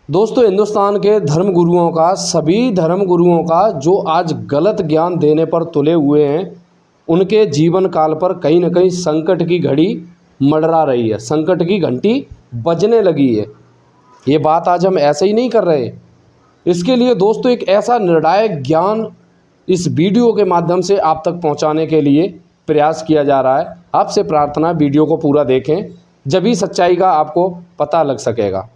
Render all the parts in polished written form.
दोस्तों, हिंदुस्तान के धर्म गुरुओं का, सभी धर्म गुरुओं का जो आज गलत ज्ञान देने पर तुले हुए हैं, उनके जीवन काल पर कहीं ना कहीं संकट की घड़ी मंडरा रही है, संकट की घंटी बजने लगी है। ये बात आज हम ऐसे ही नहीं कर रहे। इसके लिए दोस्तों एक ऐसा निर्णायक ज्ञान इस वीडियो के माध्यम से आप तक पहुंचाने के लिए प्रयास किया जा रहा है। आपसे प्रार्थना, वीडियो को पूरा देखें, जब ही सच्चाई का आपको पता लग सकेगा।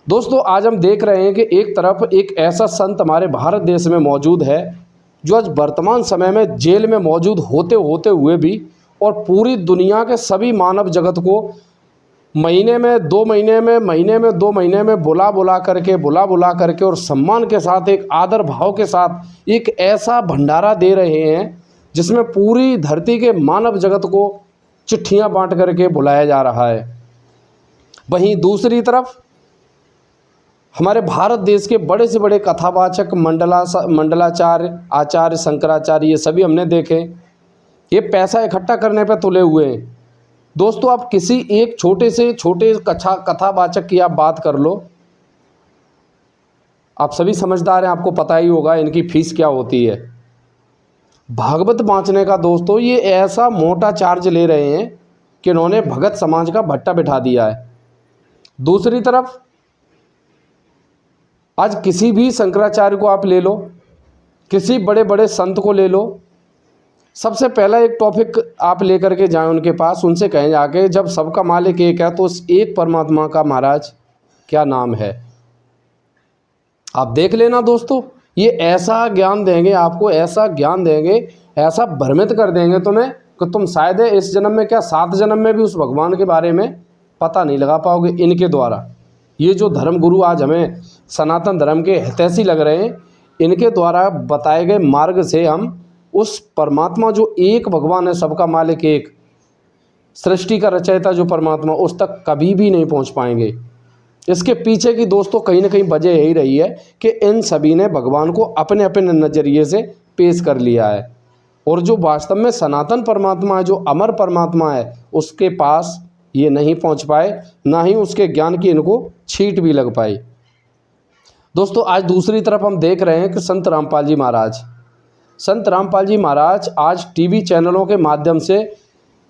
दोस्तों, आज हम देख रहे हैं कि एक तरफ एक ऐसा संत हमारे भारत देश में मौजूद है जो आज वर्तमान समय में जेल में मौजूद होते होते हुए भी और पूरी दुनिया के सभी मानव जगत को महीने में 2 महीने में, महीने में 2 महीने में बुला बुला करके और सम्मान के साथ, एक आदर भाव के साथ एक ऐसा भंडारा दे रहे हैं जिसमें पूरी धरती के मानव जगत को चिट्ठियां बांट करके बुलाया जा रहा है। वहीं दूसरी तरफ हमारे भारत देश के बड़े से बड़े कथावाचक, मंडलाचार्य, आचार्य, शंकराचार्य, ये सभी हमने देखे, ये पैसा इकट्ठा करने पर तुले हुए हैं। दोस्तों, आप किसी एक छोटे से छोटे कथावाचक की आप बात कर लो, आप सभी समझदार हैं, आपको पता ही होगा इनकी फीस क्या होती है। भागवत बांचने का दोस्तों ये ऐसा मोटा चार्ज ले रहे हैं कि इन्होंने भगत समाज का भट्टा बिठा दिया है। दूसरी तरफ आज किसी भी शंकराचार्य को आप ले लो, किसी बड़े बड़े संत को ले लो, सबसे पहला एक टॉपिक आप लेकर के जाएं उनके पास, उनसे कहें जाके, जब सबका मालिक एक है तो उस एक परमात्मा का महाराज क्या नाम है? आप देख लेना दोस्तों, ये ऐसा ज्ञान देंगे आपको, ऐसा ज्ञान देंगे, ऐसा भ्रमित कर देंगे तुम्हें कि तुम शायद इस जन्म में क्या 7 जन्म में भी उस भगवान के बारे में पता नहीं लगा पाओगे इनके द्वारा। ये जो धर्म गुरु आज हमें सनातन धर्म के हितैषी लग रहे हैं, इनके द्वारा बताए गए मार्ग से हम उस परमात्मा जो एक भगवान है, सबका मालिक एक, सृष्टि का रचयिता जो परमात्मा, उस तक कभी भी नहीं पहुंच पाएंगे। इसके पीछे की दोस्तों कहीं ना कहीं वजह यही रही है कि इन सभी ने भगवान को अपने अपने नज़रिए से पेश कर लिया है, और जो वास्तव में सनातन परमात्मा है, जो अमर परमात्मा है, उसके पास ये नहीं पहुंच पाए, ना ही उसके ज्ञान की इनको छींट भी लग पाई। दोस्तों, आज दूसरी तरफ हम देख रहे हैं कि संत रामपाल जी महाराज आज टीवी चैनलों के माध्यम से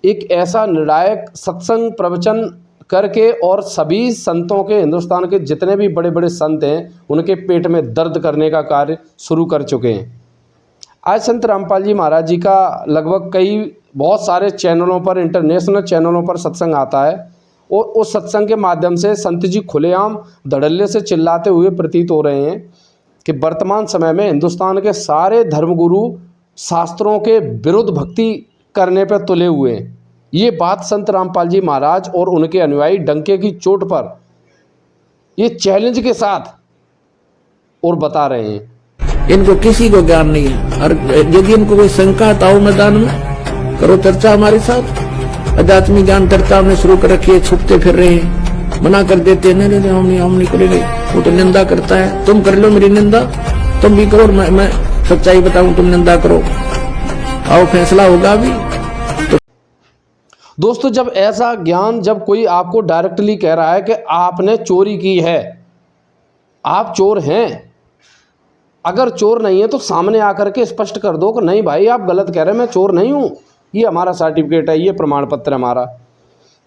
एक ऐसा निर्णायक सत्संग प्रवचन करके, और सभी संतों के, हिंदुस्तान के जितने भी बड़े बड़े संत हैं, उनके पेट में दर्द करने का कार्य शुरू कर चुके हैं। आज संत रामपाल जी महाराज जी का लगभग बहुत सारे चैनलों पर, इंटरनेशनल चैनलों पर सत्संग आता है, और उस सत्संग के माध्यम से संत जी खुलेआम धड़ल्ले से चिल्लाते हुए प्रतीत हो रहे हैं कि वर्तमान समय में हिंदुस्तान के सारे धर्मगुरु शास्त्रों के विरुद्ध भक्ति करने पर तुले हुए हैं। ये बात संत रामपाल जी महाराज और उनके अनुयायी डंके की चोट पर, ये चैलेंज के साथ और बता रहे हैं। इनको किसी को ज्ञान नहीं है, और यदि इनको कोई शंका है तो आओ मैदान में करो चर्चा हमारे साथ। अध्यात्मिक ज्ञान चर्चा हमने शुरू कर रखी है, छुपते फिर रहे हैं, मना कर देते हैं, नहीं हम नहीं करेंगे, वो तो निंदा करता है। तुम कर लो मेरी निंदा, तुम भी करो, मैं सच्चाई बताऊं, तुम निंदा करो, आओ फैसला होगा अभी। तो दोस्तों, जब ऐसा ज्ञान, जब कोई आपको डायरेक्टली कह रहा है कि आपने चोरी की है, आप चोर हैं, अगर चोर नहीं है तो सामने आकर के स्पष्ट कर दो कि नहीं भाई आप गलत कह रहे हैं, मैं चोर नहीं हूँ, ये हमारा सर्टिफिकेट है, ये प्रमाण पत्र हमारा।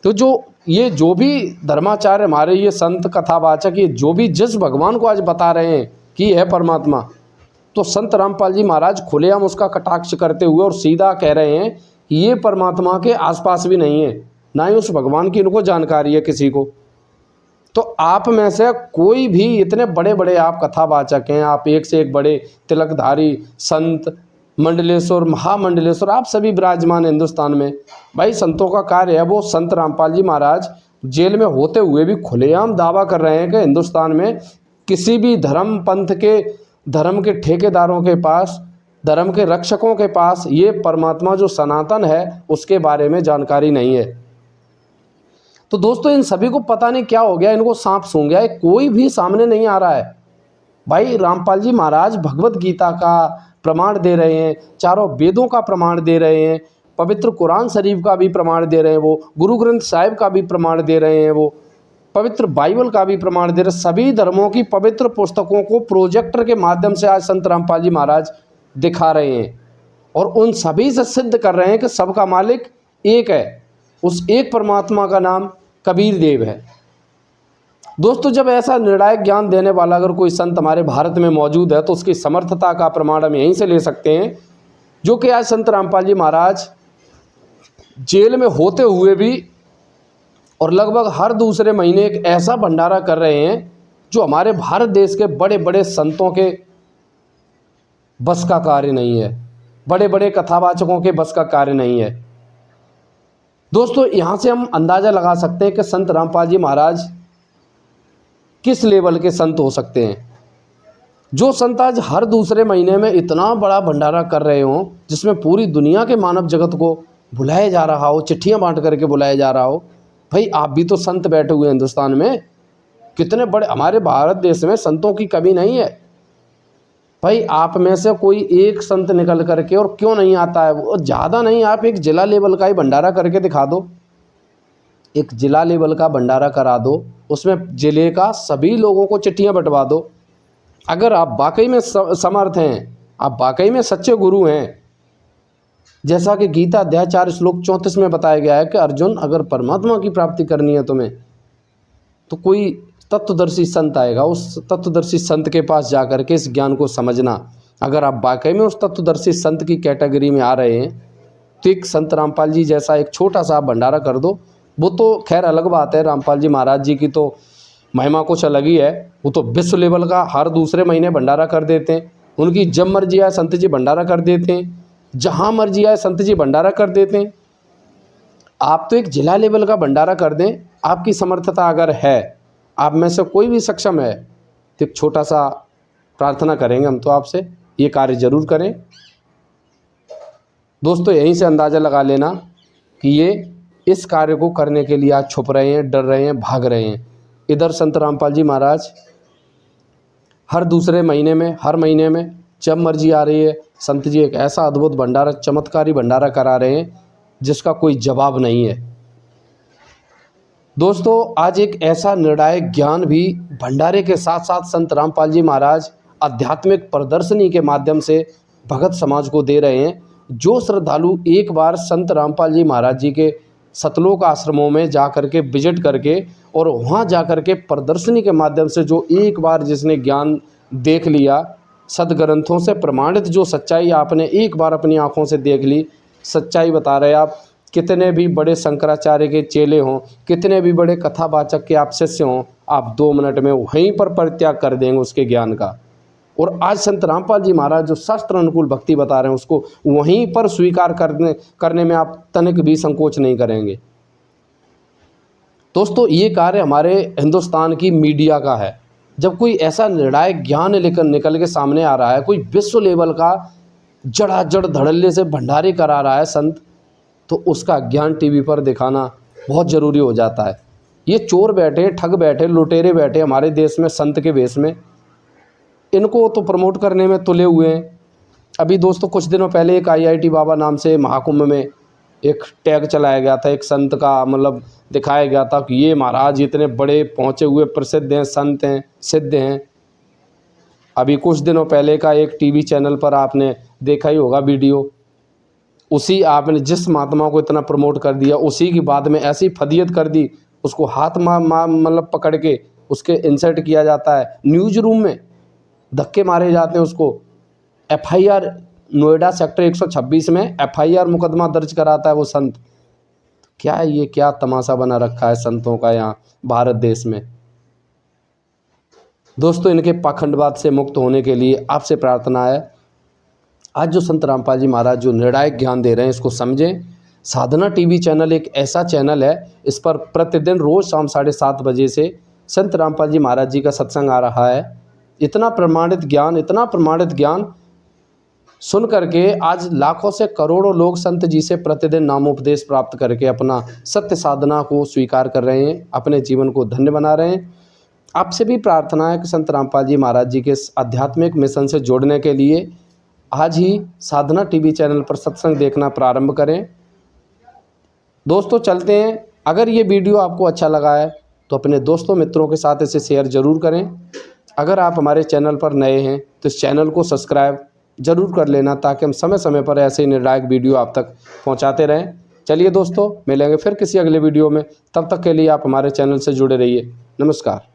तो जो भी धर्माचार्य हमारे, ये संत कथावाचक, ये जो भी जिस भगवान को आज बता रहे हैं कि है परमात्मा, तो संत रामपाल जी महाराज खुलेआम उसका कटाक्ष करते हुए और सीधा कह रहे हैं कि ये परमात्मा के आसपास भी नहीं है, ना ही उस भगवान की इनको जानकारी है किसी को। तो आप में से कोई भी, इतने बड़े बड़े आप कथावाचक हैं, आप एक से एक बड़े तिलकधारी संत, मंडलेश्वर, महामंडलेश्वर, आप सभी विराजमान हिंदुस्तान में। भाई संतों का कार्य है, वो संत रामपाल जी महाराज जेल में होते हुए भी खुलेआम दावा कर रहे हैं कि हिंदुस्तान में किसी भी धर्म पंथ के, धर्म के ठेकेदारों के पास, धर्म के रक्षकों के पास ये परमात्मा जो सनातन है उसके बारे में जानकारी नहीं है। तो दोस्तों, इन सभी को पता नहीं क्या हो गया, इनको सांप सूंघ गया है, कोई भी सामने नहीं आ रहा है। भाई रामपाल जी महाराज भगवत गीता का प्रमाण दे रहे हैं, चारों वेदों का प्रमाण दे रहे हैं, पवित्र कुरान शरीफ का भी प्रमाण दे रहे हैं, वो गुरु ग्रंथ साहिब का भी प्रमाण दे रहे हैं, वो पवित्र बाइबल का भी प्रमाण दे रहे, सभी धर्मों की पवित्र पुस्तकों को प्रोजेक्टर के माध्यम से आज संत रामपाल जी महाराज दिखा रहे हैं और उन सभी से सिद्ध कर रहे हैं कि सबका मालिक एक है, उस एक परमात्मा का नाम कबीर देव है। दोस्तों, जब ऐसा निर्णायक ज्ञान देने वाला अगर कोई संत हमारे भारत में मौजूद है तो उसकी समर्थता का प्रमाण हम यहीं से ले सकते हैं, जो कि आज संत रामपाल जी महाराज जेल में होते हुए भी और लगभग हर दूसरे महीने एक ऐसा भंडारा कर रहे हैं जो हमारे भारत देश के बड़े बड़े संतों के बस का कार्य नहीं है, बड़े बड़े कथावाचकों के बस का कार्य नहीं है। दोस्तों, यहाँ से हम अंदाज़ा लगा सकते हैं कि संत रामपाल जी महाराज किस लेवल के संत हो सकते हैं। जो संत आज हर दूसरे महीने में इतना बड़ा भंडारा कर रहे हों, जिसमें पूरी दुनिया के मानव जगत को बुलाया जा रहा हो, चिट्ठियाँ बांट करके बुलाया जा रहा हो। भाई, आप भी तो संत बैठे हुए हैं हिंदुस्तान में, कितने बड़े हमारे भारत देश में संतों की कमी नहीं है। भाई, आप में से कोई एक संत निकल करके, और क्यों नहीं आता है वो, ज़्यादा नहीं, आप एक जिला लेवल का ही भंडारा करके दिखा दो, एक जिला लेवल का भंडारा करा दो, उसमें जिले का सभी लोगों को चिट्ठियाँ बंटवा दो। अगर आप वाकई में समर्थ हैं, आप वाकई में सच्चे गुरु हैं, जैसा कि गीता अध्याय 4 श्लोक 34 में बताया गया है कि अर्जुन, अगर परमात्मा की प्राप्ति करनी है तुम्हें, तो कोई तत्वदर्शी संत आएगा, उस तत्वदर्शी संत के पास जा कर के इस ज्ञान को समझना। अगर आप वाकई में उस तत्वदर्शी संत की कैटेगरी में आ रहे हैं तो एक संत रामपाल जी जैसा एक छोटा सा भंडारा कर दो। वो तो खैर अलग बात है, रामपाल जी महाराज जी की तो महिमा कुछ अलग ही है, वो तो विश्व लेवल का हर दूसरे महीने भंडारा कर देते हैं। उनकी जब मर्जी आए संत जी भंडारा कर देते हैं, जहाँ मर्जी आए संत जी भंडारा कर देते हैं। आप तो एक जिला लेवल का भंडारा कर दें, आपकी समर्थता अगर है, आप में से कोई भी सक्षम है, तो एक छोटा सा प्रार्थना करेंगे हम तो आपसे, ये कार्य जरूर करें। दोस्तों, यहीं से अंदाज़ा लगा लेना कि ये इस कार्य को करने के लिए आज छुप रहे हैं, डर रहे हैं, भाग रहे हैं। इधर संत रामपाल जी महाराज हर दूसरे महीने में, हर महीने में जब मर्जी आ रही है, संत जी एक ऐसा अद्भुत भंडारा, चमत्कारी भंडारा करा रहे हैं जिसका कोई जवाब नहीं है। दोस्तों, आज एक ऐसा निर्णायक ज्ञान भी भंडारे के साथ साथ संत रामपाल जी महाराज आध्यात्मिक प्रदर्शनी के माध्यम से भगत समाज को दे रहे हैं। जो श्रद्धालु एक बार संत रामपाल जी महाराज जी के सतलोक आश्रमों में जा कर के विजिट करके और वहाँ जा कर के प्रदर्शनी के माध्यम से जो एक बार जिसने ज्ञान देख लिया, सदग्रंथों से प्रमाणित जो सच्चाई आपने एक बार अपनी आँखों से देख ली, सच्चाई बता रहे आप, कितने भी बड़े शंकराचार्य के चेले हों, कितने भी बड़े कथावाचक के आप शिष्य हों, आप 2 मिनट में वहीं पर परित्याग कर देंगे उसके ज्ञान का। और आज संत रामपाल जी महाराज जो शास्त्र अनुकूल भक्ति बता रहे हैं, उसको वहीं पर स्वीकार करने में आप तनिक भी संकोच नहीं करेंगे। दोस्तों, ये कार्य हमारे हिंदुस्तान की मीडिया का है। जब कोई ऐसा निर्णायक ज्ञान लेकर निकल के सामने आ रहा है, कोई विश्व लेवल का जड़ाजड़ धड़ल्ले से भंडारे करा रहा है संत, तो उसका ज्ञान टीवी पर दिखाना बहुत ज़रूरी हो जाता है। ये चोर बैठे, ठग बैठे, लुटेरे बैठे हमारे देश में संत के वेश में, इनको तो प्रमोट करने में तुले हुए हैं। अभी दोस्तों, कुछ दिनों पहले एक IIT बाबा नाम से महाकुंभ में एक टैग चलाया गया था, एक संत का मतलब दिखाया गया था कि ये महाराज इतने बड़े पहुँचे हुए प्रसिद्ध हैं, संत हैं, सिद्ध हैं। अभी कुछ दिनों पहले का एक टीवी चैनल पर आपने देखा ही होगा वीडियो, उसी आपने जिस महात्मा को इतना प्रमोट कर दिया, उसी की बाद में ऐसी फदियत कर दी, उसको हाथ मतलब पकड़ के उसके इंसर्ट किया जाता है न्यूज रूम में, धक्के मारे जाते हैं उसको। FIR नोएडा सेक्टर 126 में FIR मुकदमा दर्ज कराता है वो संत। क्या ये क्या तमाशा बना रखा है संतों का यहाँ भारत देश में। दोस्तों, इनके पाखंडवाद से मुक्त होने के लिए आपसे प्रार्थना है, आज जो संत रामपाल जी महाराज जो निर्णायक ज्ञान दे रहे हैं इसको समझें। साधना टीवी चैनल एक ऐसा चैनल है, इस पर प्रतिदिन रोज़ शाम 7:30 बजे से संत रामपाल जी महाराज जी का सत्संग आ रहा है। इतना प्रमाणित ज्ञान सुन करके आज लाखों से करोड़ों लोग संत जी से प्रतिदिन नामोपदेश प्राप्त करके अपना सत्य साधना को स्वीकार कर रहे हैं, अपने जीवन को धन्य बना रहे हैं। आपसे भी प्रार्थना है कि संत रामपाल जी महाराज जी के इस आध्यात्मिक मिशन से जुड़ने के लिए आज ही साधना टीवी चैनल पर सत्संग देखना प्रारंभ करें। दोस्तों, चलते हैं। अगर ये वीडियो आपको अच्छा लगा है तो अपने दोस्तों मित्रों के साथ इसे शेयर ज़रूर करें। अगर आप हमारे चैनल पर नए हैं तो इस चैनल को सब्सक्राइब ज़रूर कर लेना, ताकि हम समय समय पर ऐसे ही निर्णायक वीडियो आप तक पहुंचाते रहें। चलिए दोस्तों, मिलेंगे फिर किसी अगले वीडियो में। तब तक के लिए आप हमारे चैनल से जुड़े रहिए। नमस्कार।